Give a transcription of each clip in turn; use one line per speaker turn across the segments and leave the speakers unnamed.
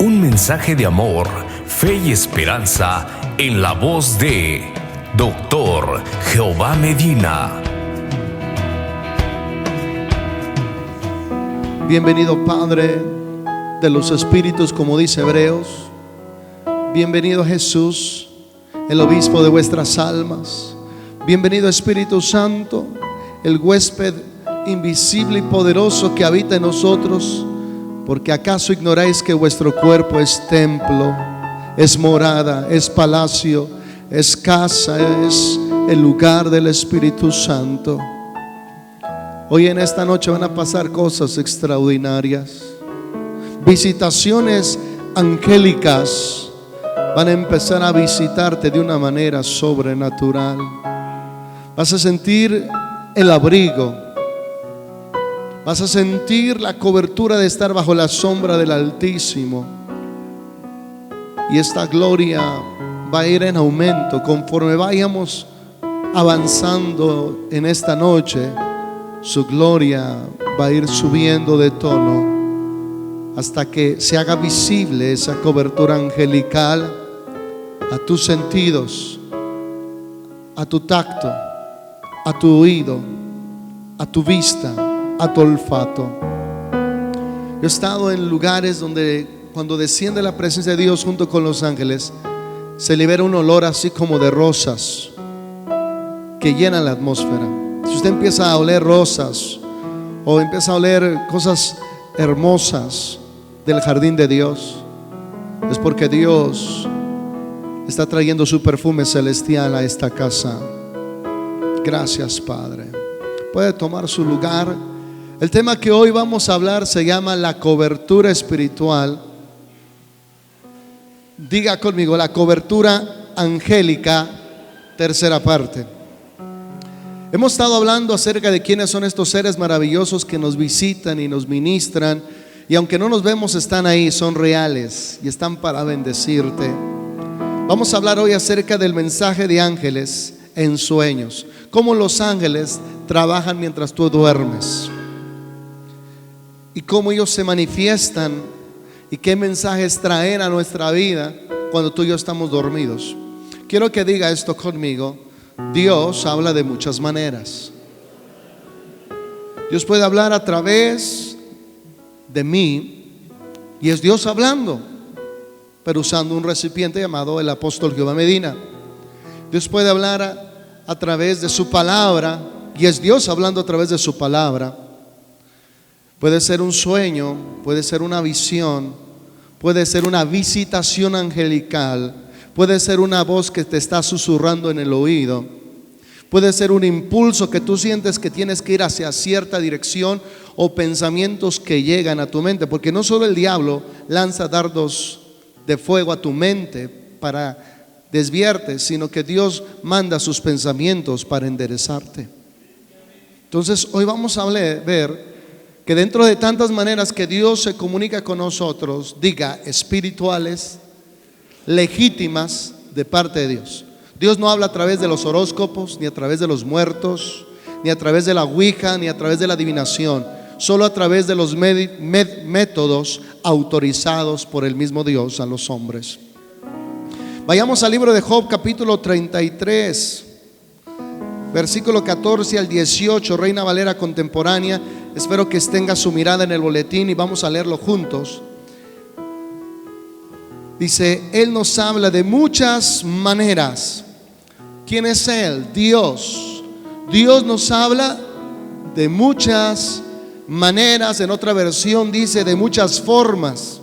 Un mensaje de amor, fe y esperanza en la voz de Dr. Jehová Medina.
Bienvenido, Padre de los Espíritus, como dice Hebreos. Bienvenido, Jesús, el obispo de vuestras almas. Bienvenido, Espíritu Santo, el huésped invisible y poderoso que habita en nosotros. Porque acaso ignoráis que vuestro cuerpo es templo, es morada, es palacio, es casa, es el lugar del Espíritu Santo. Hoy en esta noche van a pasar cosas extraordinarias. Visitaciones angélicas van a empezar a visitarte de una manera sobrenatural. Vas a sentir el abrigo. Vas a sentir la cobertura de estar bajo la sombra del Altísimo. Y esta gloria va a ir en aumento conforme vayamos avanzando en esta noche. Su gloria va a ir subiendo de tono hasta que se haga visible esa cobertura angelical a tus sentidos, a tu tacto, a tu oído, a tu vista, a tu olfato. Yo he estado en lugares donde cuando desciende la presencia de Dios junto con los ángeles, se libera un olor así como de rosas que llena la atmósfera. Si usted empieza a oler rosas o empieza a oler cosas hermosas del jardín de Dios, es porque Dios está trayendo su perfume celestial a esta casa. Gracias, Padre. Puede tomar su lugar. El tema que hoy vamos a hablar se llama la cobertura espiritual. Diga conmigo, la cobertura angélica, tercera parte. Hemos estado hablando acerca de quiénes son estos seres maravillosos que nos visitan y nos ministran, y aunque no nos vemos, están ahí, son reales y están para bendecirte. Vamos a hablar hoy acerca del mensaje de ángeles en sueños, cómo los ángeles trabajan mientras tú duermes y cómo ellos se manifiestan y qué mensajes traen a nuestra vida cuando tú y yo estamos dormidos. Quiero que diga esto conmigo: Dios habla de muchas maneras. Dios puede hablar a través de mí, y es Dios hablando, pero usando un recipiente llamado el apóstol Jehová Medina. Dios puede hablar a través de su palabra, y es Dios hablando a través de su palabra. Puede ser un sueño, puede ser una visión, puede ser una visitación angelical, puede ser una voz que te está susurrando en el oído, puede ser un impulso que tú sientes que tienes que ir hacia cierta dirección, o pensamientos que llegan a tu mente, porque no solo el diablo lanza dardos de fuego a tu mente para desviarte, sino que Dios manda sus pensamientos para enderezarte. Entonces hoy vamos a ver que dentro de tantas maneras que Dios se comunica con nosotros, diga espirituales, legítimas de parte de Dios. Dios no habla a través de los horóscopos, ni a través de los muertos, ni a través de la ouija, ni a través de la adivinación, solo a través de los métodos autorizados por el mismo Dios a los hombres. Vayamos al libro de Job, capítulo 33, versículo 14 al 18, Reina Valera contemporánea. Espero que tenga su mirada en el boletín y vamos a leerlo juntos. Dice: Él nos habla de muchas maneras. ¿Quién es Él? Dios. Dios nos habla de muchas maneras. En otra versión dice de muchas formas.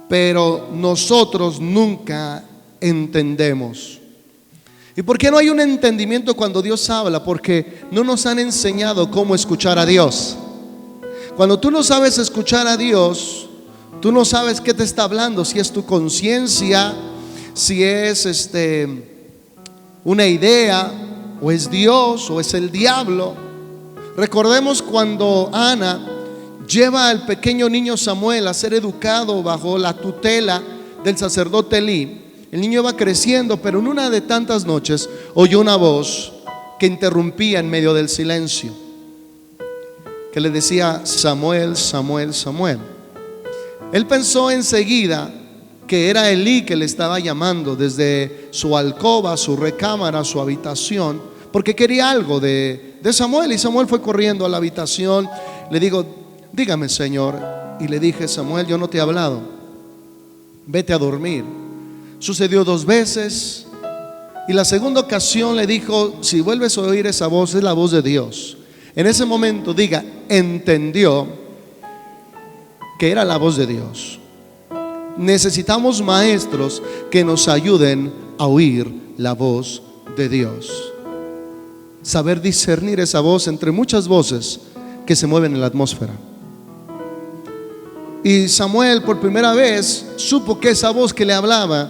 Pero nosotros nunca entendemos. ¿Y por qué no hay un entendimiento cuando Dios habla? Porque no nos han enseñado cómo escuchar a Dios. Cuando tú no sabes escuchar a Dios, tú no sabes qué te está hablando, si es tu conciencia, si es una idea, o es Dios, o es el diablo. Recordemos cuando Ana lleva al pequeño niño Samuel a ser educado bajo la tutela del sacerdote Elí. El niño va creciendo, pero en una de tantas noches oyó una voz que interrumpía en medio del silencio, que le decía: Samuel, Samuel, Samuel. Él pensó enseguida que era Elí que le estaba llamando desde su alcoba, su recámara, su habitación, porque quería algo de Samuel. Y Samuel fue corriendo a la habitación. Le digo: dígame, Señor. Y le dije: Samuel, yo no te he hablado, vete a dormir. Sucedió 2 veces, y la segunda ocasión le dijo: si vuelves a oír esa voz, es la voz de Dios. En ese momento, diga, entendió que era la voz de Dios. Necesitamos maestros que nos ayuden a oír la voz de Dios. Saber discernir esa voz entre muchas voces que se mueven en la atmósfera. Y Samuel por primera vez supo que esa voz que le hablaba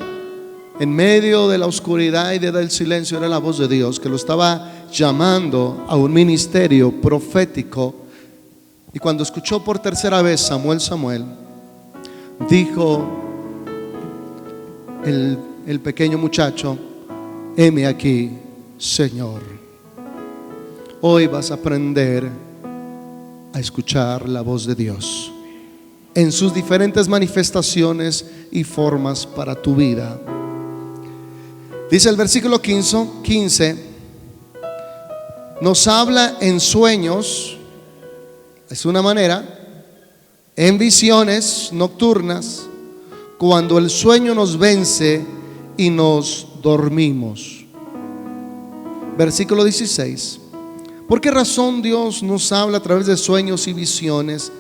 en medio de la oscuridad y del silencio era la voz de Dios, que lo estaba llamando a un ministerio profético. Y cuando escuchó por tercera vez: Samuel, Samuel, dijo el pequeño muchacho: heme aquí, Señor. Hoy vas a aprender a escuchar la voz de Dios en sus diferentes manifestaciones y formas para tu vida. Dice el versículo 15, nos habla en sueños, es una manera, en visiones nocturnas, cuando el sueño nos vence y nos dormimos. Versículo 16. ¿Por qué razón Dios nos habla a través de sueños y visiones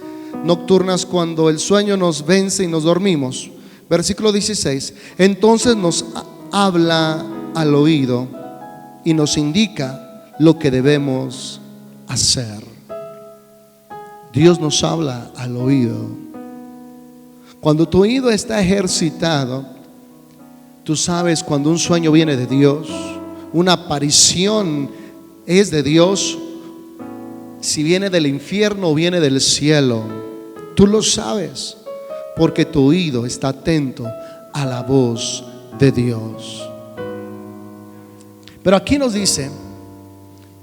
nocturnas cuando el sueño nos vence y nos dormimos? Versículo 16. Entonces nos habla al oído y nos indica lo que debemos hacer. Dios nos habla al oído. Cuando tu oído está ejercitado, tú sabes cuando un sueño viene de Dios, una aparición es de Dios, si viene del infierno o viene del cielo. Tú lo sabes porque tu oído está atento a la voz de Dios. Pero aquí nos dice,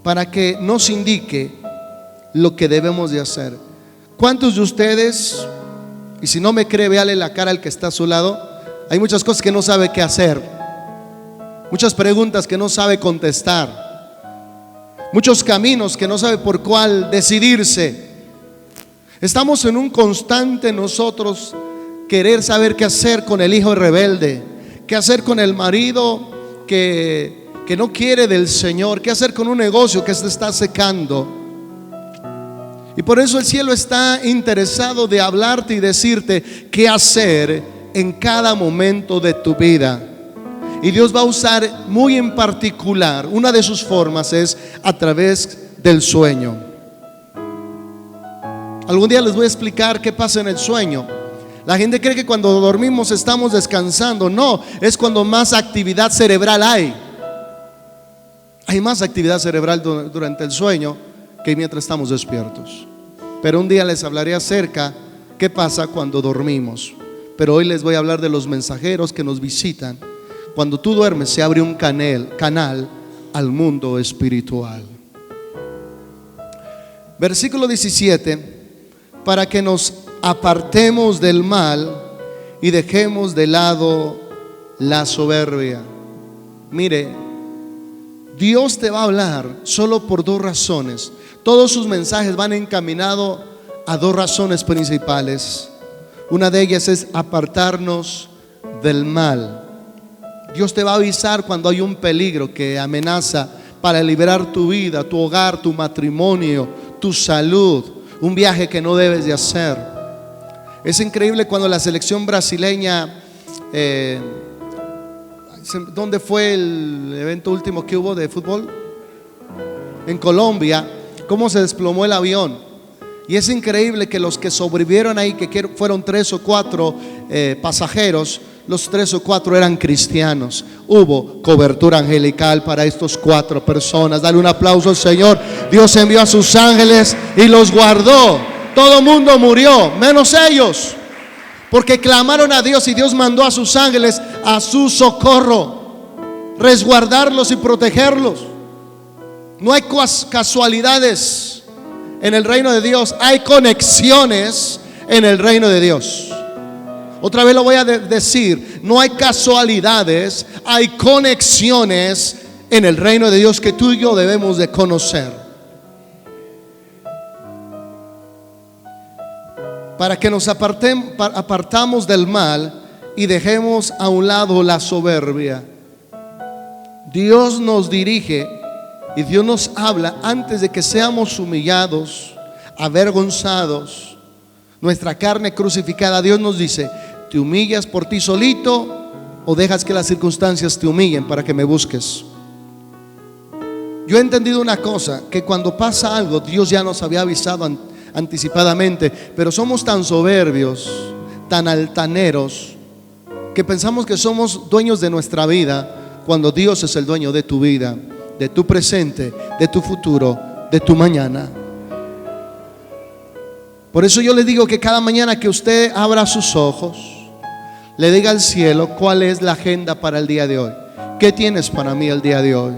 para que nos indique lo que debemos de hacer. ¿Cuántos de ustedes, y si no me cree, véale la cara al que está a su lado, hay muchas cosas que no sabe qué hacer, muchas preguntas que no sabe contestar, muchos caminos que no sabe por cuál decidirse? Estamos en un constante nosotros querer saber qué hacer con el hijo rebelde, qué hacer con el marido que no quiere del Señor, qué hacer con un negocio que se está secando. Y por eso el cielo está interesado de hablarte y decirte qué hacer en cada momento de tu vida. Y Dios va a usar muy en particular, una de sus formas es a través del sueño. Algún día les voy a explicar qué pasa en el sueño. La gente cree que cuando dormimos estamos descansando. No, es cuando más actividad cerebral hay. Hay más actividad cerebral durante el sueño que mientras estamos despiertos. Pero un día les hablaré acerca qué pasa cuando dormimos. Pero hoy les voy a hablar de los mensajeros que nos visitan. Cuando tú duermes se abre un canal al mundo espiritual. Versículo 17. Para que nos apartemos del mal y dejemos de lado la soberbia. Mire, Dios te va a hablar solo por 2 razones. Todos sus mensajes van encaminados a 2 razones principales. Una de ellas es apartarnos del mal. Dios te va a avisar cuando hay un peligro que amenaza para liberar tu vida, tu hogar, tu matrimonio, tu salud, un viaje que no debes de hacer. Es increíble cuando la selección brasileña, ¿dónde fue el evento último que hubo de fútbol? En Colombia, cómo se desplomó el avión. Y es increíble que los que sobrevivieron ahí, que fueron 3 o 4 pasajeros, los 3 o 4 eran cristianos. Hubo cobertura angelical para estos 4 personas. Dale un aplauso al Señor. Dios envió a sus ángeles y los guardó. Todo mundo murió, menos ellos, porque clamaron a Dios y Dios mandó a sus ángeles a su socorro, resguardarlos y protegerlos. No hay casualidades en el reino de Dios, hay conexiones en el reino de Dios. Otra vez lo voy a decir, no hay casualidades, hay conexiones en el reino de Dios que tú y yo debemos de conocer. Para que nos apartamos del mal y dejemos a un lado la soberbia. Dios nos dirige y Dios nos habla antes de que seamos humillados, avergonzados, nuestra carne crucificada. Dios nos dice: ¿te humillas por ti solito o dejas que las circunstancias te humillen para que me busques? Yo he entendido una cosa, que cuando pasa algo Dios ya nos había avisado anticipadamente, pero somos tan soberbios, tan altaneros, que pensamos que somos dueños de nuestra vida, cuando Dios es el dueño de tu vida, de tu presente, de tu futuro, de tu mañana. Por eso yo le digo que cada mañana que usted abra sus ojos, le diga al cielo cuál es la agenda para el día de hoy. ¿Qué tienes para mí el día de hoy?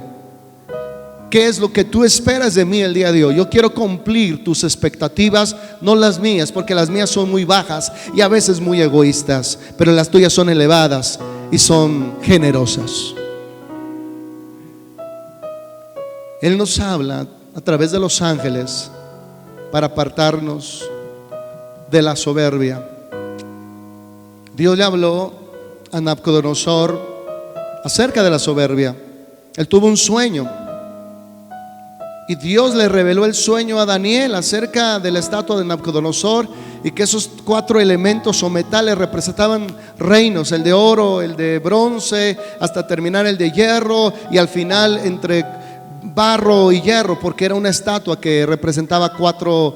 ¿Qué es lo que tú esperas de mí el día de hoy? Yo quiero cumplir tus expectativas, no las mías, porque las mías son muy bajas y a veces muy egoístas, pero las tuyas son elevadas y son generosas. Él nos habla a través de los ángeles para apartarnos de la soberbia. Dios le habló a Nabucodonosor acerca de la soberbia. Él tuvo un sueño y Dios le reveló el sueño a Daniel acerca de la estatua de Nabucodonosor, y que esos 4 elementos o metales representaban reinos: el de oro, el de bronce, hasta terminar el de hierro, y al final entre barro y hierro, porque era una estatua que representaba 4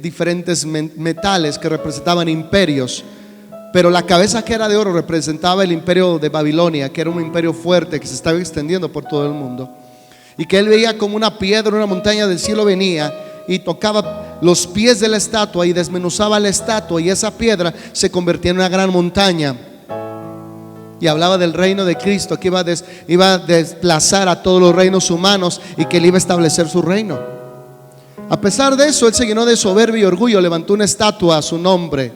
diferentes metales que representaban imperios. Pero la cabeza, que era de oro, representaba el imperio de Babilonia, que era un imperio fuerte que se estaba extendiendo por todo el mundo, y que él veía como una piedra, una montaña del cielo venía y tocaba los pies de la estatua y desmenuzaba la estatua, y esa piedra se convertía en una gran montaña. Y hablaba del reino de Cristo, que iba a desplazar a todos los reinos humanos y que él iba a establecer su reino. A pesar de eso, él se llenó de soberbia y orgullo, levantó una estatua a su nombre,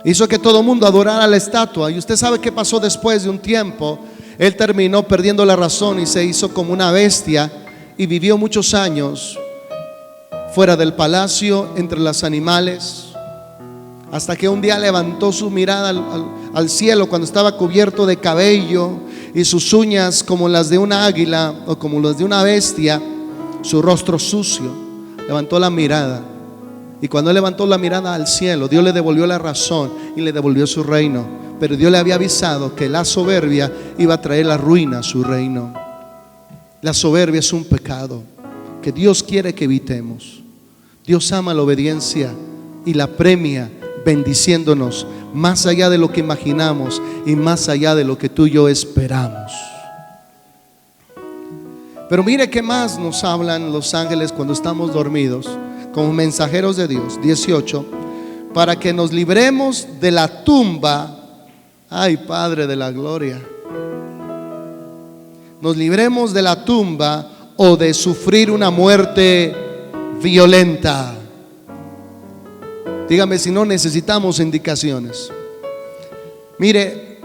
hizo que todo el mundo adorara la estatua. Y usted sabe qué pasó después de un tiempo. Él terminó perdiendo la razón y se hizo como una bestia, y vivió muchos años fuera del palacio, entre los animales, hasta que un día levantó su mirada al cielo cuando estaba cubierto de cabello y sus uñas como las de una águila o como las de una bestia, su rostro sucio. Levantó la mirada, y cuando él levantó la mirada al cielo, Dios le devolvió la razón y le devolvió su reino. Pero Dios le había avisado que la soberbia iba a traer la ruina a su reino. La soberbia es un pecado que Dios quiere que evitemos. Dios ama la obediencia y la premia bendiciéndonos más allá de lo que imaginamos y más allá de lo que tú y yo esperamos. Pero mire qué más nos hablan los ángeles cuando estamos dormidos, como mensajeros de Dios. 18, para que nos libremos de la tumba. Ay, Padre de la gloria, nos libremos de la tumba o de sufrir una muerte violenta. Dígame si no necesitamos indicaciones. Mire,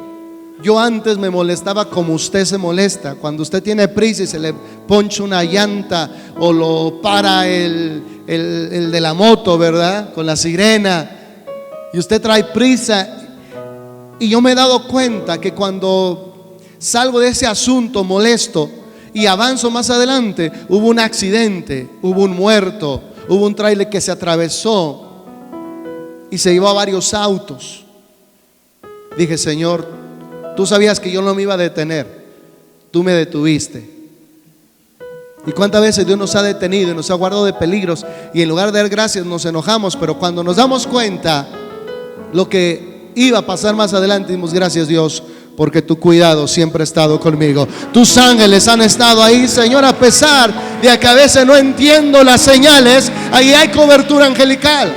yo antes me molestaba como usted se molesta. Cuando usted tiene prisa y se le poncha una llanta o lo para el de la moto, ¿verdad? Con la sirena, y usted trae prisa. Y yo me he dado cuenta que cuando salgo de ese asunto molesto y avanzo más adelante, hubo un accidente, hubo un muerto, hubo un tráiler que se atravesó y se llevó a varios autos. Dije: Señor, tú sabías que yo no me iba a detener, tú me detuviste. Y cuántas veces Dios nos ha detenido y nos ha guardado de peligros, y en lugar de dar gracias nos enojamos, pero cuando nos damos cuenta lo que iba a pasar más adelante, dimos: gracias, Dios, porque tu cuidado siempre ha estado conmigo. Tus ángeles han estado ahí, Señor, a pesar de que a veces no entiendo las señales. Ahí hay cobertura angelical.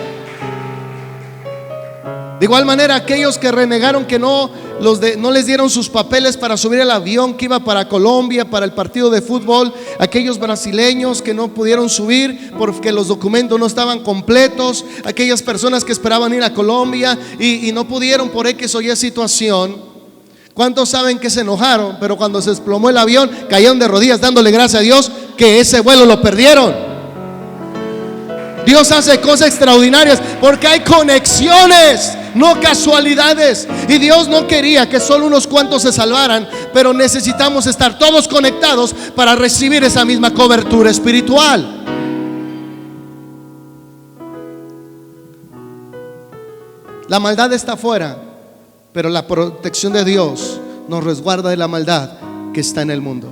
De igual manera, aquellos que renegaron, que no les dieron sus papeles para subir al avión que iba para Colombia, para el partido de fútbol, aquellos brasileños que no pudieron subir porque los documentos no estaban completos, aquellas personas que esperaban ir a Colombia y no pudieron por X o Y situación. ¿Cuántos saben que se enojaron? Pero cuando se desplomó el avión, cayeron de rodillas dándole gracias a Dios que ese vuelo lo perdieron. Dios hace cosas extraordinarias porque hay conexiones, no casualidades. Y Dios no quería que solo unos cuantos se salvaran, pero necesitamos estar todos conectados para recibir esa misma cobertura espiritual. La maldad está afuera, pero la protección de Dios nos resguarda de la maldad que está en el mundo.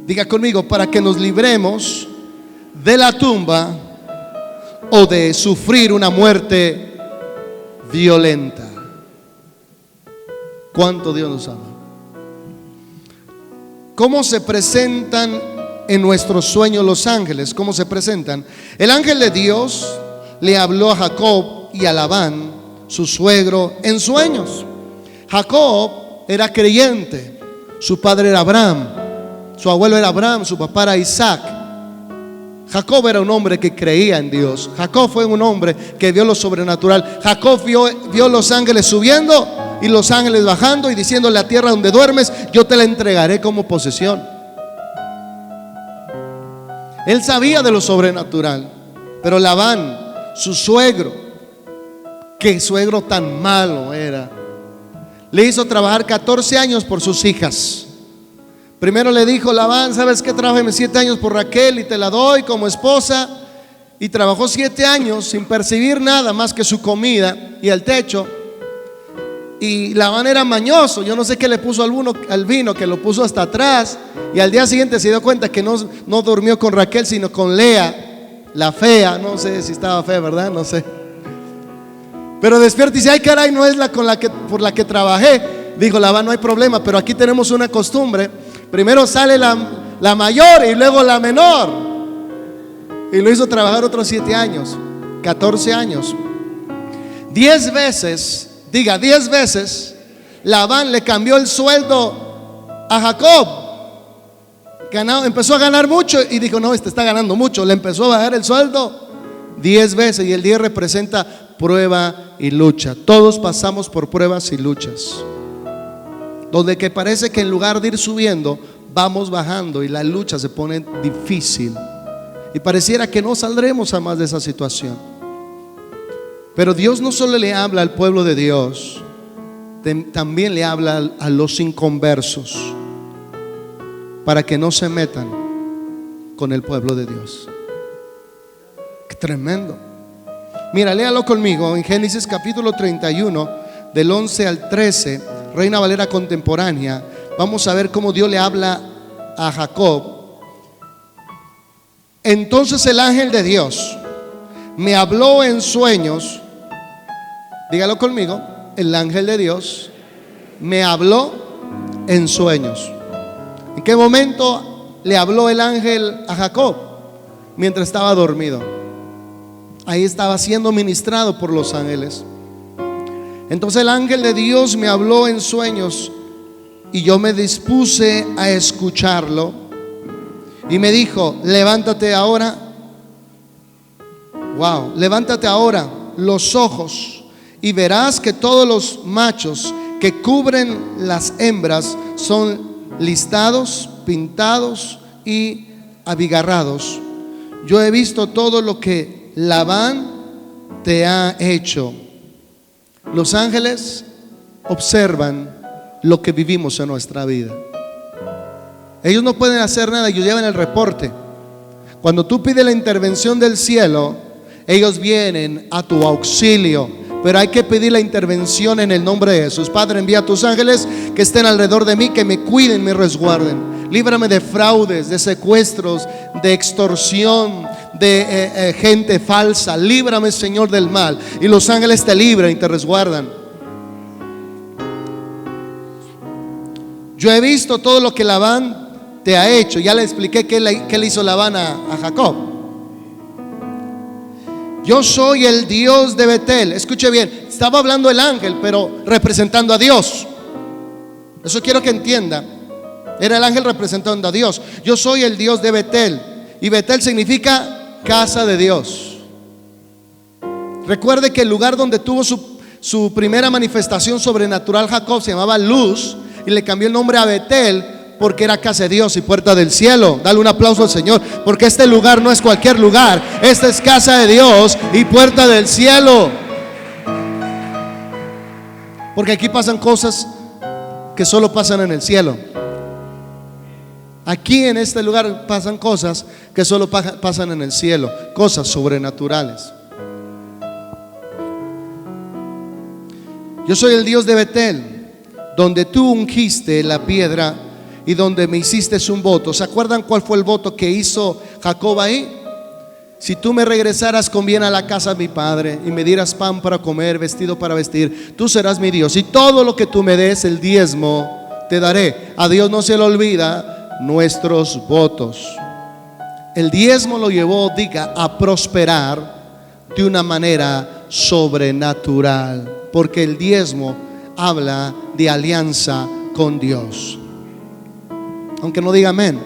Diga conmigo: para que nos libremos de la tumba o de sufrir una muerte violenta. ¿Cuánto Dios nos ama? ¿Cómo se presentan en nuestros sueños los ángeles? ¿Cómo se presentan? El ángel de Dios le habló a Jacob y a Labán, su suegro, en sueños. Jacob era creyente, su padre era Abraham, su abuelo era Abraham, su papá era Isaac. Jacob era un hombre que creía en Dios. Jacob fue un hombre que vio lo sobrenatural. Jacob vio los ángeles subiendo y los ángeles bajando y diciendo: la tierra donde duermes yo te la entregaré como posesión. Él sabía de lo sobrenatural. Pero Labán, su suegro, qué suegro tan malo era, le hizo trabajar 14 años por sus hijas. Primero le dijo Labán: ¿sabes qué? Trabájame 7 años por Raquel y te la doy como esposa. Y trabajó 7 años sin percibir nada más que su comida y el techo. Y Labán era mañoso. Yo no sé qué le puso al vino, que lo puso hasta atrás. Y al día siguiente se dio cuenta que no durmió con Raquel, sino con Lea, la fea. No sé si estaba fea, ¿verdad? No sé. Pero despierta y dice: ay, caray, no es por la que trabajé. Dijo Labán: no hay problema, pero aquí tenemos una costumbre. Primero sale la mayor y luego la menor. Y lo hizo trabajar otros 7 años, 14 años. 10 veces, diga 10 veces, Labán le cambió el sueldo a Jacob. Empezó a ganar mucho y dijo: no, este está ganando mucho. Le empezó a bajar el sueldo 10 veces. Y el 10 representa prueba y lucha. Todos pasamos por pruebas y luchas, donde que parece que en lugar de ir subiendo, vamos bajando y la lucha se pone difícil. Y pareciera que no saldremos jamás de esa situación. Pero Dios no solo le habla al pueblo de Dios, también le habla a los inconversos, para que no se metan con el pueblo de Dios. Qué tremendo. Mira, léalo conmigo en Génesis capítulo 31, del 11 al 13, Reina Valera contemporánea. Vamos a ver cómo Dios le habla a Jacob. Entonces el ángel de Dios me habló en sueños. Dígalo conmigo: el ángel de Dios me habló en sueños. ¿En qué momento le habló el ángel a Jacob? Mientras estaba dormido. Ahí estaba siendo ministrado por los ángeles. Entonces el ángel de Dios me habló en sueños y yo me dispuse a escucharlo. Y me dijo: levántate ahora. Wow, levántate ahora los ojos y verás que todos los machos que cubren las hembras son listados, pintados y abigarrados. Yo he visto todo lo que Labán te ha hecho. Los ángeles observan lo que vivimos en nuestra vida. Ellos no pueden hacer nada, ellos llevan el reporte. Cuando tú pides la intervención del cielo, ellos vienen a tu auxilio, pero hay que pedir la intervención en el nombre de Jesús. Padre, envía a tus ángeles que estén alrededor de mí, que me cuiden, me resguarden. Líbrame de fraudes, de secuestros, de extorsión, de gente falsa. Líbrame, Señor, del mal. Y los ángeles te libran y te resguardan. Yo he visto todo lo que Labán te ha hecho. Ya le expliqué qué le hizo Labán a Jacob. Yo soy el Dios de Betel. Escuche bien, estaba hablando el ángel, pero representando a Dios. Eso quiero que entienda. Era el ángel representando a Dios. Yo soy el Dios de Betel. Y Betel significa casa de Dios. Recuerde que el lugar donde tuvo su primera manifestación sobrenatural Jacob se llamaba Luz, y le cambió el nombre a Betel porque era casa de Dios y puerta del cielo. Dale un aplauso al Señor, porque este lugar no es cualquier lugar. Esta es casa de Dios y puerta del cielo. Porque aquí pasan cosas que solo pasan en el cielo. Aquí en este lugar pasan cosas que solo pasan en el cielo, cosas sobrenaturales. Yo soy el Dios de Betel, donde tú ungiste la piedra y donde me hiciste un voto. ¿Se acuerdan cuál fue el voto que hizo Jacob ahí? Si tú me regresaras con bien a la casa de mi padre y me dieras pan para comer, vestido para vestir, tú serás mi Dios, y todo lo que tú me des, el diezmo, te daré. A Dios no se le olvida nuestros votos. El diezmo lo llevó, diga, a prosperar de una manera sobrenatural, porque el diezmo habla de alianza con Dios. Aunque no diga amén.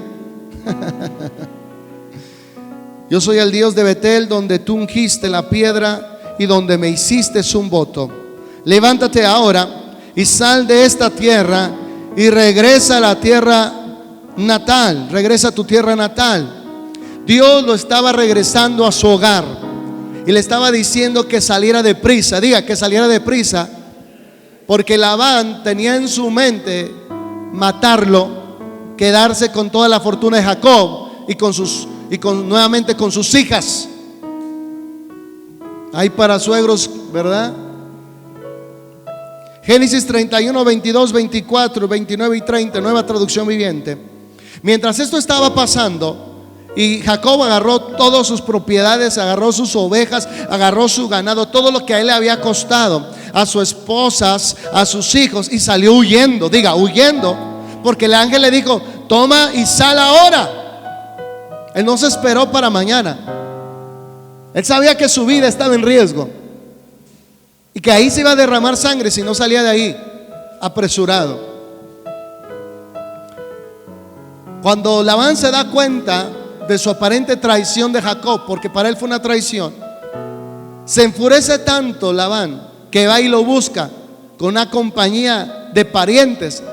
Yo soy el Dios de Betel, donde tú ungiste la piedra y donde me hiciste un voto. Levántate ahora y sal de esta tierra y regresa a la tierra natal. Regresa a tu tierra natal. Dios lo estaba regresando a su hogar y le estaba diciendo que saliera deprisa. Diga, que saliera deprisa, porque Labán tenía en su mente matarlo, quedarse con toda la fortuna de Jacob nuevamente con sus hijas. Hay para suegros, ¿verdad? Génesis 31, 22, 24, 29 y 30, Nueva Traducción Viviente. Mientras esto estaba pasando, y Jacob agarró todas sus propiedades, agarró sus ovejas, agarró su ganado, todo lo que a él le había costado, a sus esposas, a sus hijos, y salió huyendo. Diga, huyendo, porque el ángel le dijo: toma y sal ahora. Él no se esperó para mañana. Él sabía que su vida estaba en riesgo y que ahí se iba a derramar sangre si no salía de ahí apresurado. Cuando Labán se da cuenta de su aparente traición de Jacob, porque para él fue una traición, se enfurece tanto Labán que va y lo busca con una compañía de parientes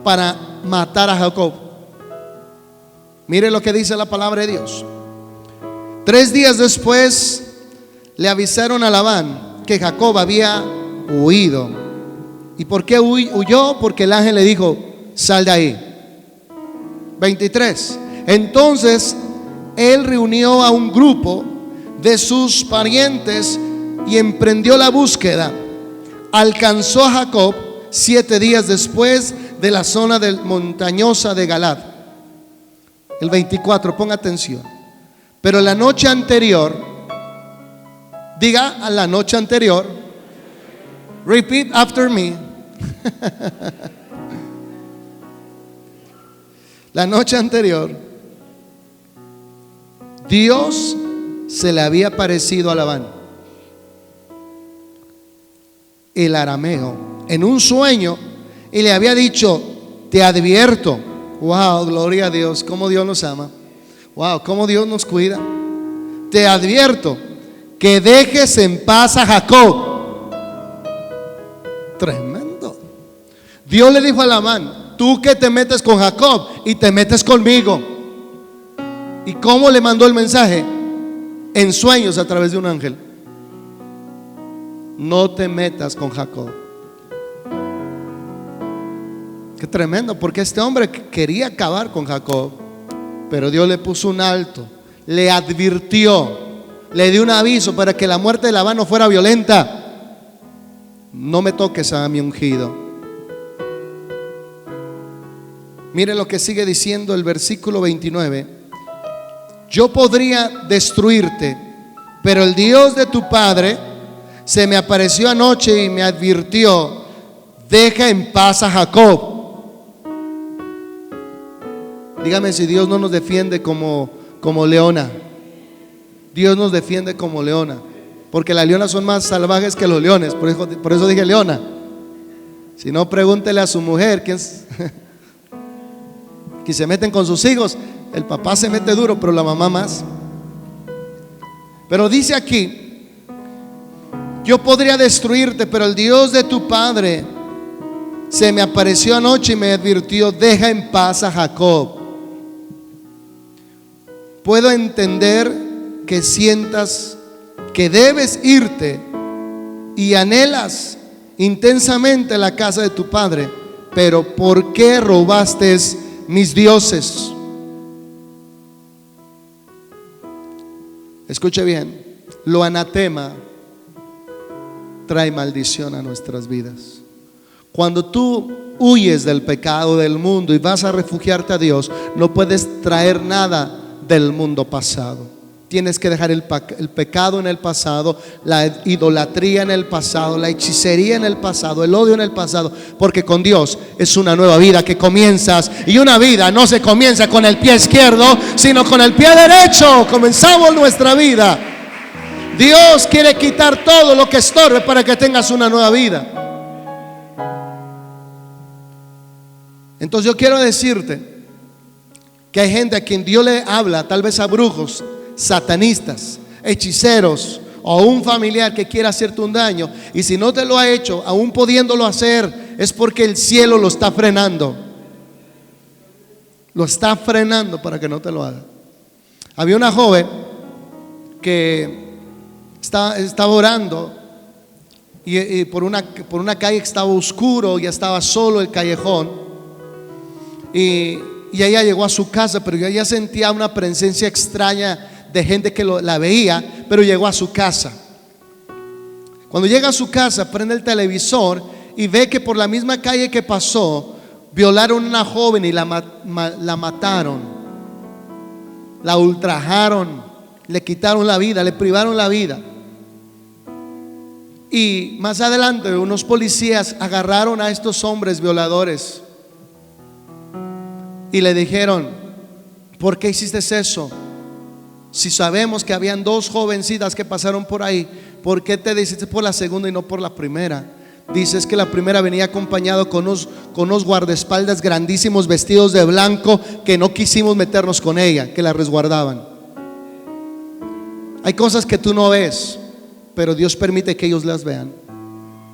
para matar a Jacob. Mire lo que dice la palabra de Dios. 3 días después le avisaron a Labán que Jacob había huido. ¿Y por qué huyó? Porque el ángel le dijo: sal de ahí. 23. Entonces él reunió a un grupo de sus parientes y emprendió la búsqueda. Alcanzó a Jacob 7 días después de la zona montañosa de Galad. El 24, ponga atención. Pero la noche anterior, diga, a la noche anterior, repeat after me. La noche anterior, Dios se le había aparecido a Labán, el arameo, en un sueño, y le había dicho: te advierto. Wow, gloria a Dios, cómo Dios nos ama. Wow, cómo Dios nos cuida. Te advierto que dejes en paz a Jacob. Tremendo. Dios le dijo a Labán: tú que te metes con Jacob y te metes conmigo. ¿Y cómo le mandó el mensaje? En sueños, a través de un ángel. No te metas con Jacob. Qué tremendo, porque este hombre quería acabar con Jacob, pero Dios le puso un alto, le advirtió, le dio un aviso para que la muerte de Labán no fuera violenta. No me toques a mi ungido. Mire lo que sigue diciendo el versículo 29. Yo podría destruirte, pero el Dios de tu padre se me apareció anoche y me advirtió: deja en paz a Jacob. Dígame si Dios no nos defiende como leona. Dios nos defiende como leona. porque las leonas son más salvajes que los leones, por eso dije leona. Si no, pregúntele a su mujer, que se meten con sus hijos. El papá se mete duro, pero la mamá más. Pero dice aquí: yo podría destruirte, pero el Dios de tu padre se me apareció anoche y me advirtió: deja en paz a Jacob. Puedo entender que sientas que debes irte y anhelas intensamente la casa de tu padre, pero ¿por qué robaste mis dioses? Escuche bien, lo anatema trae maldición a nuestras vidas. Cuando tú huyes del pecado del mundo y vas a refugiarte a Dios, no puedes traer nada del mundo pasado. Tienes que dejar el pecado en el pasado, la idolatría en el pasado, la hechicería en el pasado, el odio en el pasado, porque con Dios es una nueva vida que comienzas, y una vida no se comienza con el pie izquierdo, sino con el pie derecho. Comenzamos nuestra vida. Dios quiere quitar todo lo que estorbe para que tengas una nueva vida. Entonces yo quiero decirte que hay gente a quien Dios le habla, tal vez a brujos, satanistas, hechiceros o un familiar que quiera hacerte un daño, y si no te lo ha hecho, aún pudiéndolo hacer, es porque el cielo lo está frenando. Lo está frenando para que no te lo haga. Había una joven que estaba orando y por una calle que estaba oscuro, ya estaba solo el callejón, y ella llegó a su casa, pero ella sentía una presencia extraña de gente que la veía, pero llegó a su casa. Cuando llega a su casa, prende el televisor y ve que por la misma calle que pasó, violaron a una joven y la mataron, la ultrajaron, le quitaron la vida, le privaron la vida. Y más adelante unos policías agarraron a estos hombres violadores y le dijeron: ¿por qué hiciste eso? Si sabemos que habían dos jovencitas que pasaron por ahí, ¿por qué te decidiste por la segunda y no por la primera? Dices que la primera venía acompañado con unos guardaespaldas grandísimos vestidos de blanco, que no quisimos meternos con ella, que la resguardaban. Hay cosas que tú no ves, pero Dios permite que ellos las vean,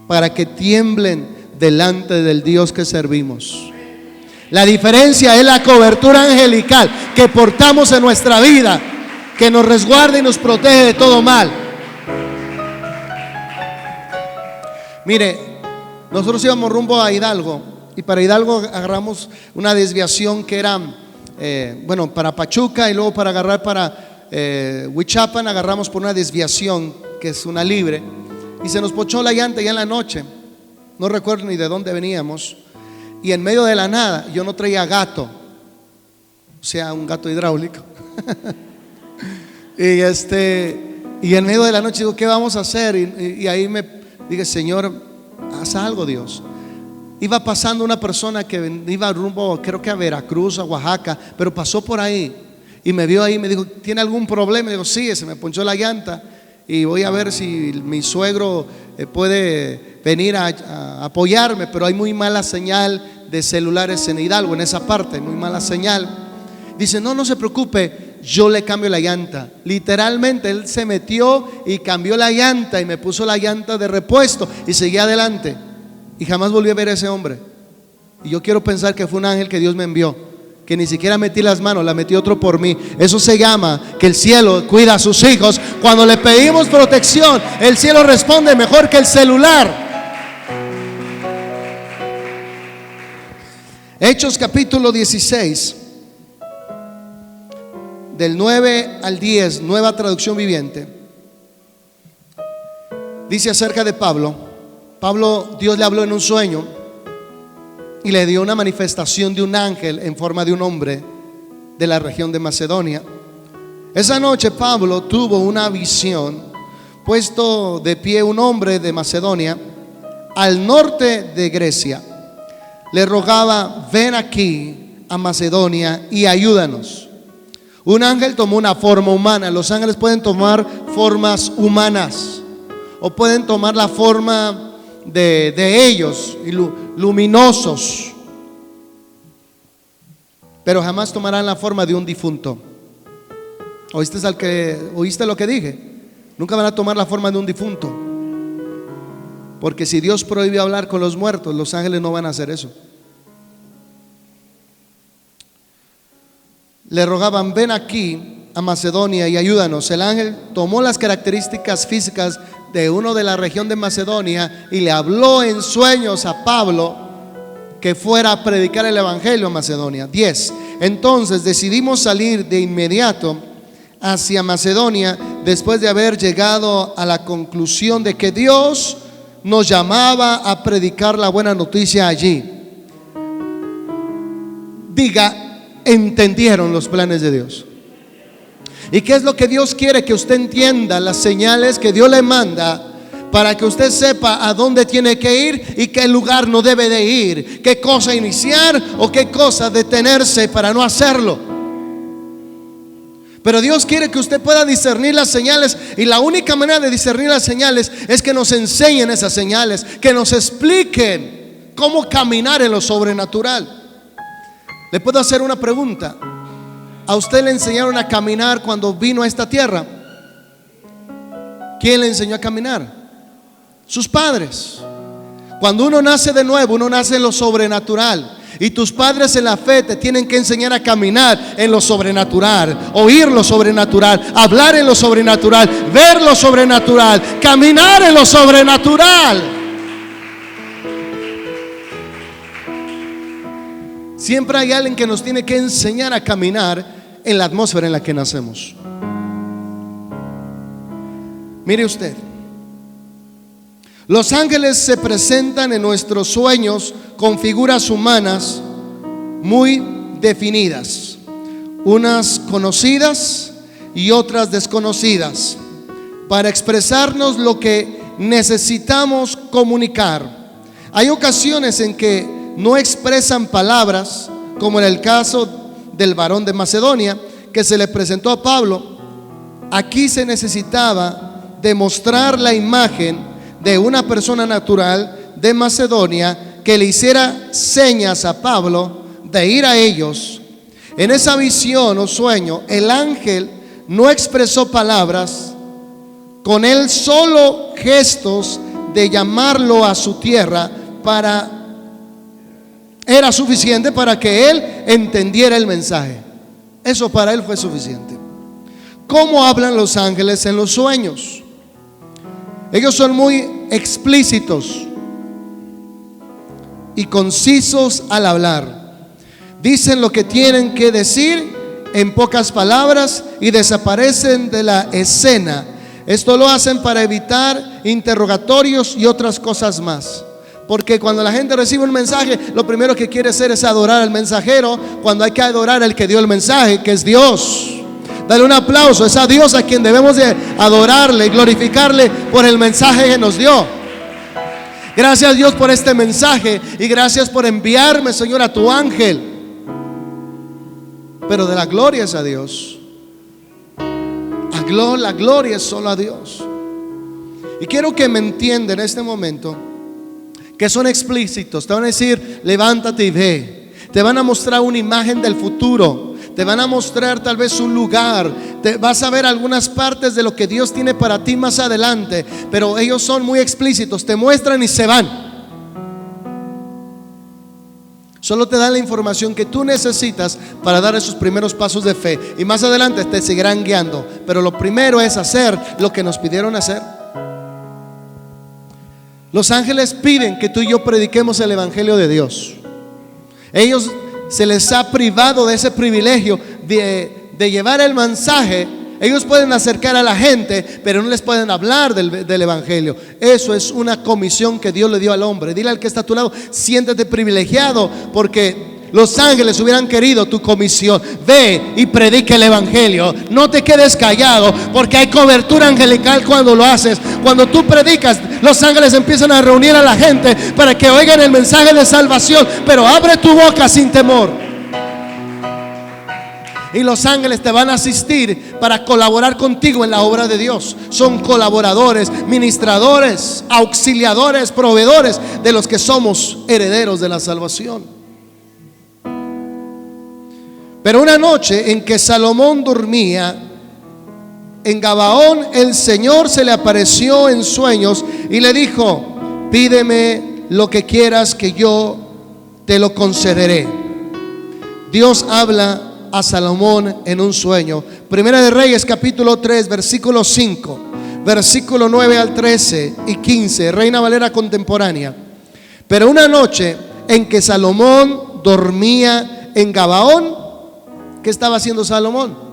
para que tiemblen delante del Dios que servimos. La diferencia es la cobertura angelical que portamos en nuestra vida, que nos resguarda y nos protege de todo mal. Mire, nosotros íbamos rumbo a Hidalgo, y para Hidalgo agarramos una desviación que era para Pachuca, y luego para agarrar para Huichapan agarramos por una desviación que es una libre, y se nos pochó la llanta ya en la noche. No recuerdo ni de dónde veníamos, y en medio de la nada, yo no traía gato, o sea, un gato hidráulico. Y en medio de la noche digo: ¿qué vamos a hacer? Y ahí me dije: Señor, haz algo, Dios. Iba pasando una persona que iba rumbo, creo que a Veracruz, a Oaxaca, pero pasó por ahí y me vio ahí y me dijo: ¿tiene algún problema? Y digo: sí, se me ponchó la llanta y voy a ver si mi suegro puede venir a apoyarme, pero hay muy mala señal de celulares en Hidalgo, en esa parte, muy mala señal. Dice: no se preocupe, yo le cambio la llanta. Literalmente él se metió y cambió la llanta y me puso la llanta de repuesto y seguí adelante, y jamás volví a ver a ese hombre. Y yo quiero pensar que fue un ángel que Dios me envió, que ni siquiera metí las manos, la metió otro por mí. Eso se llama que el cielo cuida a sus hijos. Cuando le pedimos protección, el cielo responde mejor que el celular. Hechos capítulo 16, del 9 al 10, Nueva Traducción Viviente, dice acerca de Pablo. Dios le habló en un sueño y le dio una manifestación de un ángel en forma de un hombre de la región de Macedonia. Esa noche Pablo tuvo una visión. Puesto de pie un hombre de Macedonia, al norte de Grecia, le rogaba: ven aquí a Macedonia y ayúdanos. Un ángel tomó una forma humana. Los ángeles pueden tomar formas humanas. o pueden tomar la forma de ellos, luminosos, pero jamás tomarán la forma de un difunto. ¿Oíste lo que dije? Nunca van a tomar la forma de un difunto, porque si Dios prohibió hablar con los muertos, los ángeles no van a hacer eso. Le rogaban: ven aquí a Macedonia y ayúdanos. El ángel tomó las características físicas de uno de la región de Macedonia y le habló en sueños a Pablo que fuera a predicar el evangelio a Macedonia. 10. Entonces decidimos salir de inmediato hacia Macedonia, después de haber llegado a la conclusión de que Dios nos llamaba a predicar la buena noticia allí. Diga: entendieron los planes de Dios. ¿Y qué es lo que Dios quiere? Que usted entienda las señales que Dios le manda, para que usted sepa a dónde tiene que ir y qué lugar no debe de ir, qué cosa iniciar o qué cosa detenerse para no hacerlo. Pero Dios quiere que usted pueda discernir las señales, y la única manera de discernir las señales es que nos enseñen esas señales, que nos expliquen cómo caminar en lo sobrenatural. Le puedo hacer una pregunta: ¿a usted le enseñaron a caminar cuando vino a esta tierra? ¿Quién le enseñó a caminar? Sus padres. Cuando uno nace de nuevo, uno nace en lo sobrenatural, y tus padres en la fe te tienen que enseñar a caminar en lo sobrenatural, oír lo sobrenatural, hablar en lo sobrenatural, ver lo sobrenatural, caminar en lo sobrenatural. Siempre hay alguien que nos tiene que enseñar a caminar en la atmósfera en la que nacemos. Mire usted, los ángeles se presentan en nuestros sueños con figuras humanas muy definidas, unas conocidas y otras desconocidas, para expresarnos lo que necesitamos comunicar. Hay ocasiones en que no expresan palabras, como en el caso del varón de Macedonia que se le presentó a Pablo. Aquí se necesitaba demostrar la imagen de una persona natural de Macedonia que le hiciera señas a Pablo de ir a ellos. En esa visión o sueño, el ángel no expresó palabras, con él solo gestos de llamarlo a su tierra era suficiente para que él entendiera el mensaje. Eso para él fue suficiente. ¿Cómo hablan los ángeles en los sueños? Ellos son muy explícitos y concisos al hablar. Dicen lo que tienen que decir en pocas palabras y desaparecen de la escena. Esto lo hacen para evitar interrogatorios y otras cosas más. Porque cuando la gente recibe un mensaje, lo primero que quiere hacer es adorar al mensajero, cuando hay que adorar al que dio el mensaje, que es Dios. Dale un aplauso, es a Dios a quien debemos de adorarle y glorificarle por el mensaje que nos dio. Gracias, Dios, por este mensaje, y gracias por enviarme, Señor, a tu ángel. Pero de la gloria es a Dios. La gloria es solo a Dios. Y quiero que me entiendan en este momento que son explícitos. Te van a decir: levántate y ve. Te van a mostrar una imagen del futuro. Te van a mostrar tal vez un lugar. Vas a ver algunas partes de lo que Dios tiene para ti más adelante. Pero ellos son muy explícitos. Te muestran y se van. Solo te dan la información que tú necesitas para dar esos primeros pasos de fe. Y más adelante te seguirán guiando. Pero lo primero es hacer lo que nos pidieron hacer. Los ángeles piden que tú y yo prediquemos el evangelio de Dios. Ellos se les ha privado de ese privilegio de llevar el mensaje. Ellos pueden acercar a la gente, pero no les pueden hablar del evangelio. Eso es una comisión que Dios le dio al hombre. Dile al que está a tu lado: siéntete privilegiado, porque los ángeles hubieran querido tu comisión. Ve y predica el evangelio. No te quedes callado, porque hay cobertura angelical cuando lo haces. Cuando tú predicas, los ángeles empiezan a reunir a la gente para que oigan el mensaje de salvación. Pero abre tu boca sin temor. y los ángeles te van a asistir para colaborar contigo en la obra de Dios. Son colaboradores, ministradores, auxiliadores, proveedores de los que somos herederos de la salvación. Pero una noche en que Salomón dormía en Gabaón, el Señor se le apareció en sueños y le dijo: pídeme lo que quieras que yo te lo concederé. Dios habla a Salomón en un sueño. Primera de Reyes capítulo 3 versículo 5, versículo 9 al 13 y 15, Reina Valera contemporánea. Pero una noche en que Salomón dormía en Gabaón, ¿qué estaba haciendo Salomón?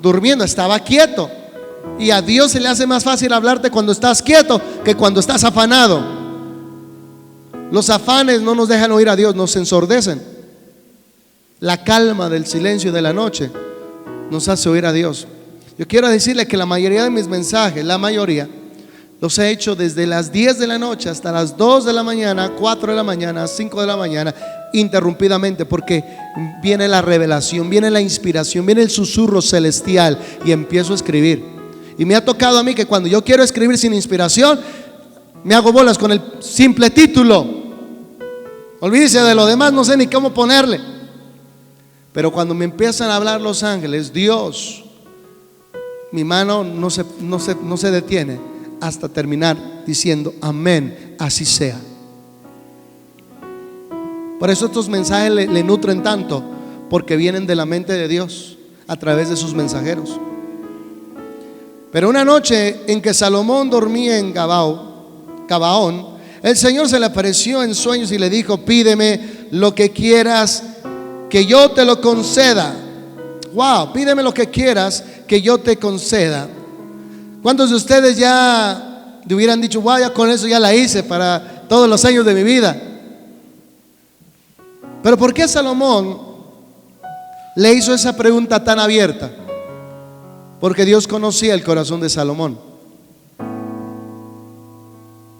Durmiendo, estaba quieto. Y a Dios se le hace más fácil hablarte cuando estás quieto que cuando estás afanado. Los afanes no nos dejan oír a Dios, nos ensordecen. La calma del silencio de la noche nos hace oír a Dios. Yo quiero decirle que la mayoría de mis mensajes, la mayoría, los he hecho desde las 10 de la noche hasta las 2 de la mañana, 4 de la mañana, 5 de la mañana, interrumpidamente, porque viene la revelación, viene la inspiración, viene el susurro celestial y empiezo a escribir. Y me ha tocado a mí que cuando yo quiero escribir sin inspiración, me hago bolas con el simple título. Olvídese de lo demás, no sé ni cómo ponerle. Pero cuando me empiezan a hablar los ángeles, Dios, mi mano no se detiene hasta terminar diciendo amén, así sea. Por eso estos mensajes le nutren tanto, porque vienen de la mente de Dios a través de sus mensajeros. Pero una noche en que Salomón dormía en Gabaón, el Señor se le apareció en sueños y le dijo: pídeme lo que quieras que yo te lo conceda. Wow, pídeme lo que quieras que yo te conceda. ¿Cuántos de ustedes ya le hubieran dicho: wow, ya con eso ya la hice para todos los años de mi vida? Pero ¿por qué Salomón le hizo esa pregunta tan abierta? Porque Dios conocía el corazón de Salomón.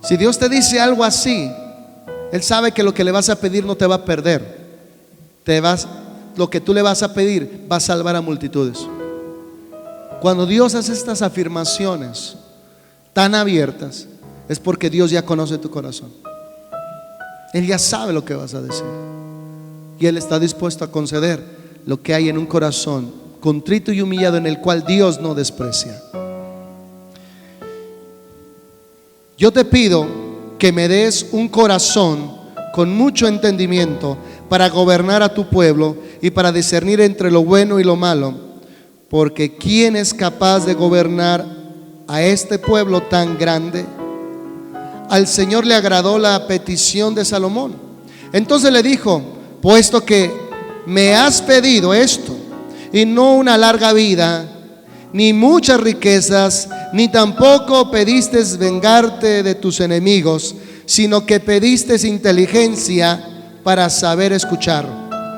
Si Dios te dice algo así, Él sabe que lo que le vas a pedir no te va a perder. Lo que tú le vas a pedir va a salvar a multitudes. Cuando Dios hace estas afirmaciones tan abiertas, es porque Dios ya conoce tu corazón. Él ya sabe lo que vas a decir, y Él está dispuesto a conceder lo que hay en un corazón contrito y humillado, en el cual Dios no desprecia. Yo te pido que me des un corazón con mucho entendimiento para gobernar a tu pueblo y para discernir entre lo bueno y lo malo, porque ¿quién es capaz de gobernar a este pueblo tan grande? Al Señor le agradó la petición de Salomón. Entonces le dijo: puesto que me has pedido esto, y no una larga vida, ni muchas riquezas, ni tampoco pediste vengarte de tus enemigos, sino que pediste inteligencia para saber escuchar.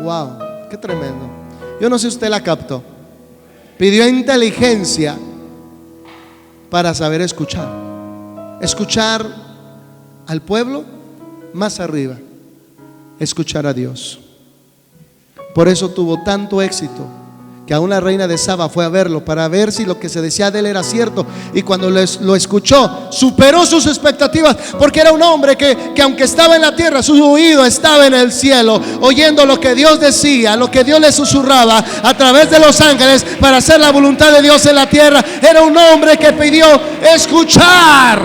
Wow, qué tremendo. Yo no sé si usted la captó. Pidió inteligencia para saber escuchar. Escuchar al pueblo, más arriba, escuchar a Dios. Por eso tuvo tanto éxito que aún la reina de Saba fue a verlo para ver si lo que se decía de él era cierto. Y cuando lo escuchó, superó sus expectativas, porque era un hombre que aunque estaba en la tierra, su oído estaba en el cielo, oyendo lo que Dios decía, lo que Dios le susurraba a través de los ángeles para hacer la voluntad de Dios en la tierra. Era un hombre que pidió escuchar.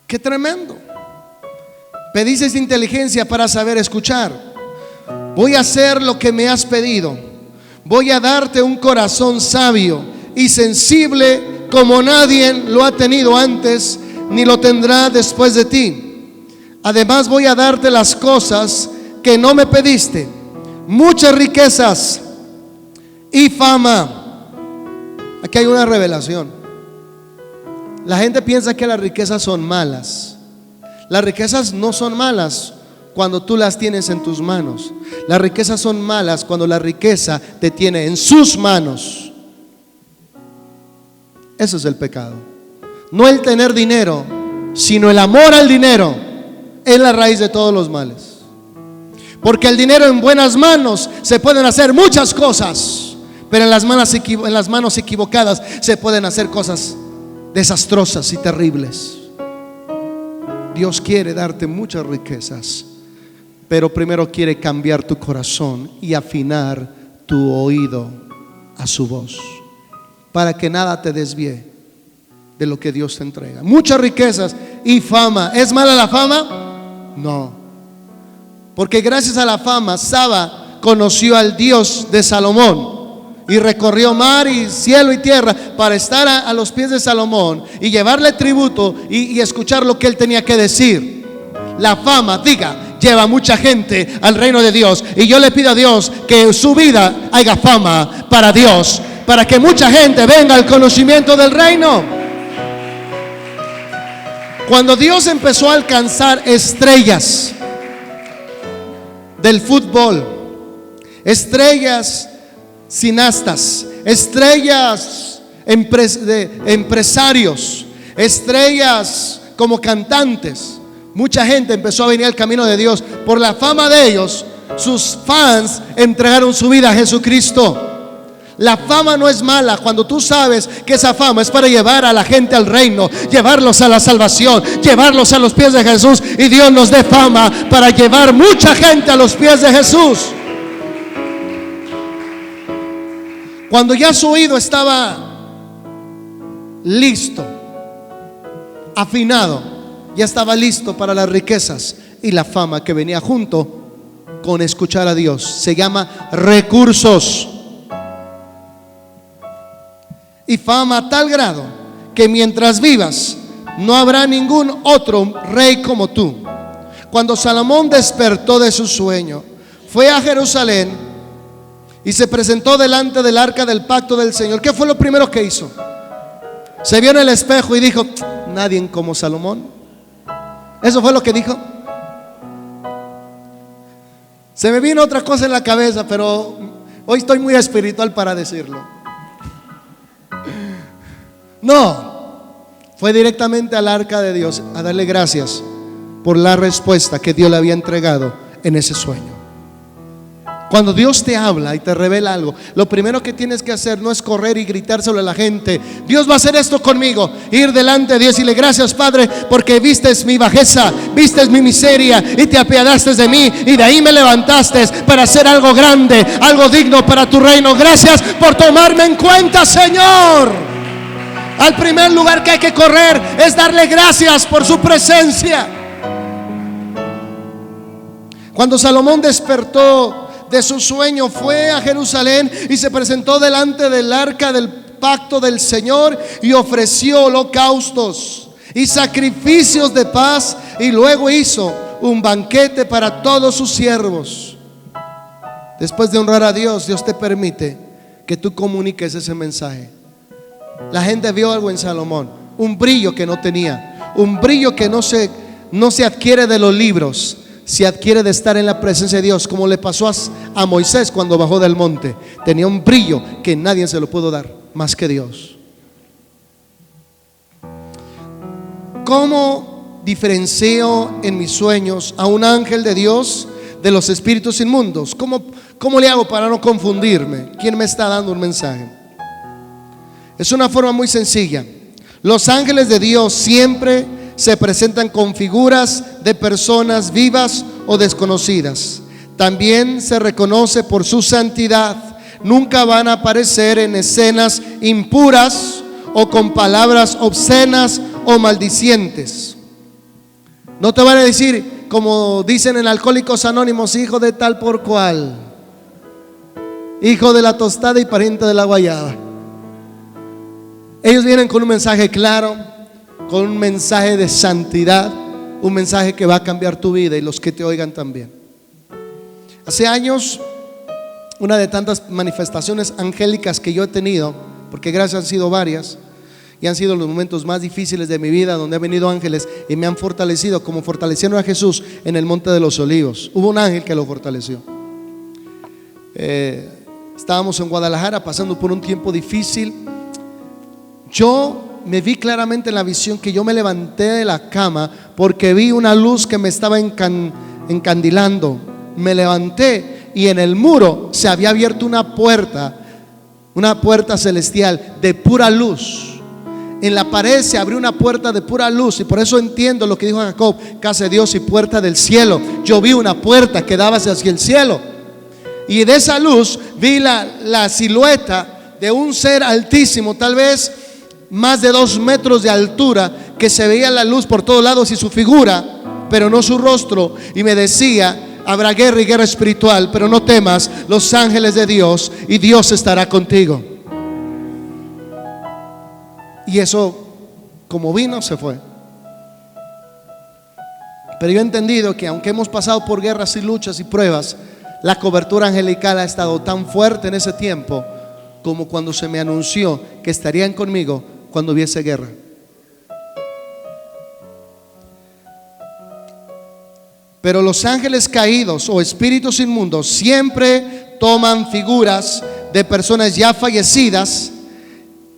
Qué tremendo. Pediste inteligencia para saber escuchar. Voy a hacer lo que me has pedido. Voy a darte un corazón sabio y sensible como nadie lo ha tenido antes, ni lo tendrá después de ti. Además voy a darte las cosas que no me pediste: muchas riquezas y fama. Aquí hay una revelación. La gente piensa que las riquezas son malas. Las riquezas no son malas cuando tú las tienes en tus manos. Las riquezas son malas cuando la riqueza te tiene en sus manos. Eso es el pecado. No el tener dinero, sino el amor al dinero. es la raíz de todos los males. Porque el dinero en buenas manos se pueden hacer muchas cosas, pero en las manos equivocadas se pueden hacer cosas desastrosas y terribles. Dios quiere darte muchas riquezas, pero primero quiere cambiar tu corazón y afinar tu oído a su voz, para que nada te desvíe de lo que Dios te entrega. Muchas riquezas y fama. ¿Es mala la fama? No, porque gracias a la fama Saba conoció al Dios de Salomón y recorrió mar y cielo y tierra para estar a los pies de Salomón y llevarle tributo y escuchar lo que él tenía que decir. La fama, lleva mucha gente al reino de Dios, y yo le pido a Dios que su vida haga fama para Dios, para que mucha gente venga al conocimiento del reino. Cuando Dios empezó a alcanzar estrellas del fútbol, estrellas cineastas, estrellas empresarios, estrellas como cantantes, mucha gente empezó a venir al camino de Dios. Por la fama de ellos, sus fans entregaron su vida a Jesucristo. La fama no es mala cuando tú sabes que esa fama es para llevar a la gente al reino, llevarlos a la salvación, llevarlos a los pies de Jesús. Y Dios nos dé fama para llevar mucha gente a los pies de Jesús. Cuando ya su oído estaba listo, afinado, ya estaba listo para las riquezas y la fama que venía junto con escuchar a Dios. Se llama recursos. Y fama a tal grado que mientras vivas no habrá ningún otro rey como tú. Cuando Salomón despertó de su sueño, fue a Jerusalén y se presentó delante del arca del pacto del Señor. ¿Qué fue lo primero que hizo? Se vio en el espejo y dijo: nadie como Salomón. Eso fue lo que dijo. Se me vino otra cosa en la cabeza, pero hoy estoy muy espiritual para decirlo. No, fue directamente al arca de Dios a darle gracias por la respuesta que Dios le había entregado en ese sueño. Cuando Dios te habla y te revela algo, lo primero que tienes que hacer no es correr y gritárselo a la gente: Dios va a hacer esto conmigo. Ir delante de Dios y decirle: gracias, Padre, porque vistes mi bajeza, vistes mi miseria y te apiadaste de mí, y de ahí me levantaste para hacer algo grande, algo digno para tu reino. Gracias por tomarme en cuenta, Señor. Al primer lugar que hay que correr es darle gracias por su presencia. Cuando Salomón despertó de su sueño, fue a Jerusalén y se presentó delante del arca del pacto del Señor y ofreció holocaustos y sacrificios de paz, y luego hizo un banquete para todos sus siervos. Después de honrar a Dios, Dios te permite que tú comuniques ese mensaje. La gente vio algo en Salomón, un brillo que no tenía, un brillo que no se adquiere de los libros, se adquiere de estar en la presencia de Dios, como le pasó a Moisés cuando bajó del monte. Tenía un brillo que nadie se lo pudo dar más que Dios. ¿Cómo diferencio en mis sueños a un ángel de Dios de los espíritus inmundos? ¿Cómo le hago para no confundirme? ¿Quién me está dando un mensaje? Es una forma muy sencilla. Los ángeles de Dios siempre se presentan con figuras de personas vivas o desconocidas. También se reconoce por su santidad. Nunca van a aparecer en escenas impuras o con palabras obscenas o maldicientes. No te van a decir, como dicen en Alcohólicos Anónimos: hijo de tal por cual, hijo de la tostada y pariente de la guayaba. Ellos vienen con un mensaje claro, con un mensaje de santidad, un mensaje que va a cambiar tu vida y los que te oigan también. Hace años, una de tantas manifestaciones angélicas que yo he tenido, porque gracias han sido varias, y han sido los momentos más difíciles de mi vida, donde han venido ángeles y me han fortalecido, como fortalecieron a Jesús en el Monte de los Olivos. Hubo un ángel que lo fortaleció. Estábamos en Guadalajara pasando por un tiempo difícil. Yo me vi claramente en la visión que yo me levanté de la cama porque vi una luz que me estaba encandilando. Me levanté y en el muro se había abierto una puerta celestial de pura luz. En la pared se abrió una puerta de pura luz, y por eso entiendo lo que dijo Jacob: casa de Dios y puerta del cielo. Yo vi una puerta que daba hacia el cielo, y de esa luz vi la silueta de un ser altísimo, tal vez más de 2 metros de altura, que se veía la luz por todos lados y su figura, pero no su rostro, y me decía: habrá guerra y guerra espiritual, pero no temas, los ángeles de Dios y Dios estará contigo. Y eso, como vino, se fue. Pero yo he entendido que aunque hemos pasado por guerras y luchas y pruebas, la cobertura angelical ha estado tan fuerte en ese tiempo como cuando se me anunció que estarían conmigo cuando hubiese guerra. Pero los ángeles caídos o espíritus inmundos siempre toman figuras de personas ya fallecidas,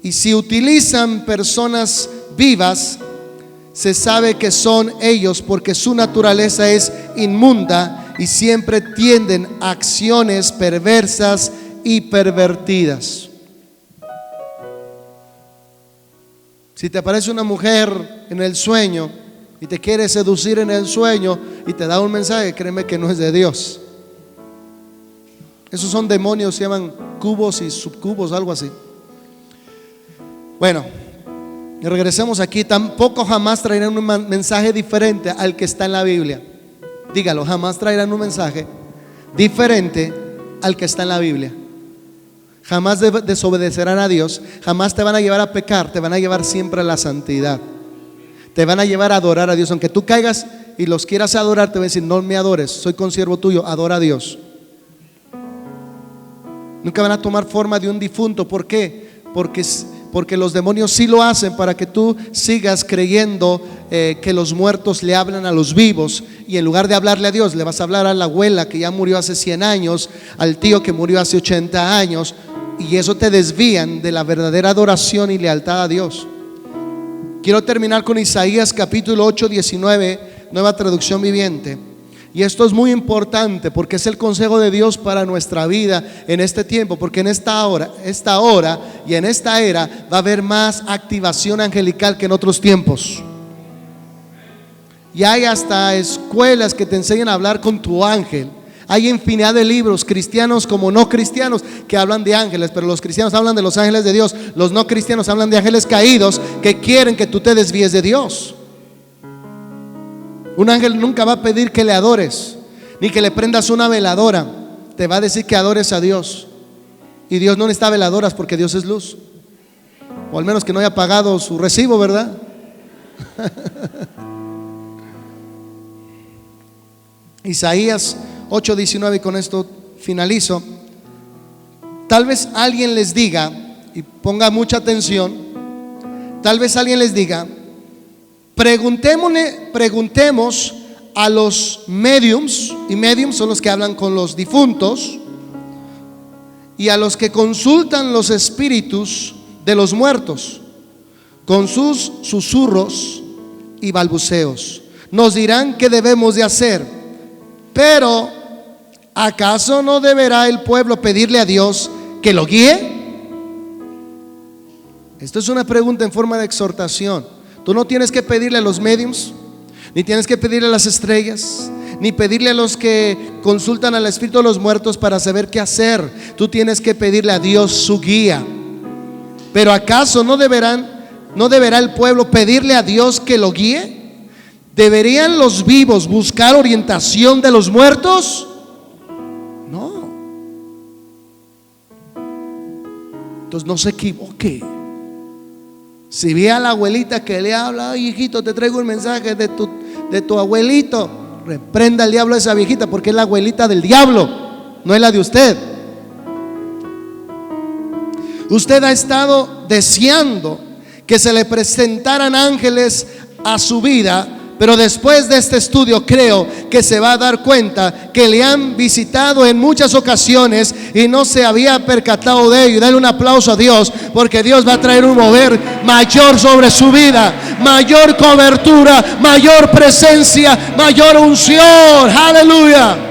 y si utilizan personas vivas, se sabe que son ellos, porque su naturaleza es inmunda y siempre tienden a acciones perversas y pervertidas. Si te aparece una mujer en el sueño y te quiere seducir en el sueño y te da un mensaje, créeme que no es de Dios. Esos son demonios, se llaman cubos y subcubos, algo así. Bueno, y regresemos aquí. Tampoco jamás traerán un mensaje diferente al que está en la Biblia. Dígalo: jamás traerán un mensaje diferente al que está en la Biblia. Jamás desobedecerán a Dios. Jamás te van a llevar a pecar. Te van a llevar siempre a la santidad. Te van a llevar a adorar a Dios. Aunque tú caigas y los quieras adorar, te van a decir: no me adores, soy consiervo tuyo, adora a Dios. Nunca van a tomar forma de un difunto. ¿Por qué? Porque los demonios sí lo hacen para que tú sigas creyendo que los muertos le hablan a los vivos, y en lugar de hablarle a Dios, le vas a hablar a la abuela que ya murió hace 100 años, al tío que murió hace 80 años, y eso te desvían de la verdadera adoración y lealtad a Dios. Quiero terminar con Isaías capítulo 8, 19, nueva traducción viviente. Y esto es muy importante porque es el consejo de Dios para nuestra vida en este tiempo, porque en esta hora y en esta era va a haber más activación angelical que en otros tiempos. Y hay hasta escuelas que te enseñan a hablar con tu ángel. Hay infinidad de libros, cristianos como no cristianos, que hablan de ángeles, pero los cristianos hablan de los ángeles de Dios. Los no cristianos hablan de ángeles caídos que quieren que tú te desvíes de Dios. Un ángel nunca va a pedir que le adores, ni que le prendas una veladora. Te va a decir que adores a Dios. Y Dios no necesita veladoras porque Dios es luz. O al menos que no haya pagado su recibo, ¿verdad? Isaías 8:19, y con esto finalizo. Tal vez alguien les diga, y ponga mucha atención, tal vez alguien les diga: preguntemos a los mediums, y mediums son los que hablan con los difuntos, y a los que consultan los espíritus de los muertos con sus susurros y balbuceos. Nos dirán qué debemos de hacer. Pero ¿acaso no deberá el pueblo pedirle a Dios que lo guíe? Esto es una pregunta en forma de exhortación. Tú no tienes que pedirle a los mediums, ni tienes que pedirle a las estrellas, ni pedirle a los que consultan al espíritu de los muertos para saber qué hacer. Tú tienes que pedirle a Dios su guía. Pero ¿acaso no deberá el pueblo pedirle a Dios que lo guíe? ¿Deberían los vivos buscar orientación de los muertos? No. Entonces no se equivoque. Si ve a la abuelita que le habla: ay, hijito, te traigo un mensaje de tu abuelito, reprenda al diablo a esa viejita, porque es la abuelita del diablo, no es la de usted. Usted ha estado deseando que se le presentaran ángeles a su vida, pero después de este estudio creo que se va a dar cuenta que le han visitado en muchas ocasiones y no se había percatado de ello. Y dale un aplauso a Dios, porque Dios va a traer un mover mayor sobre su vida, mayor cobertura, mayor presencia, mayor unción. Aleluya.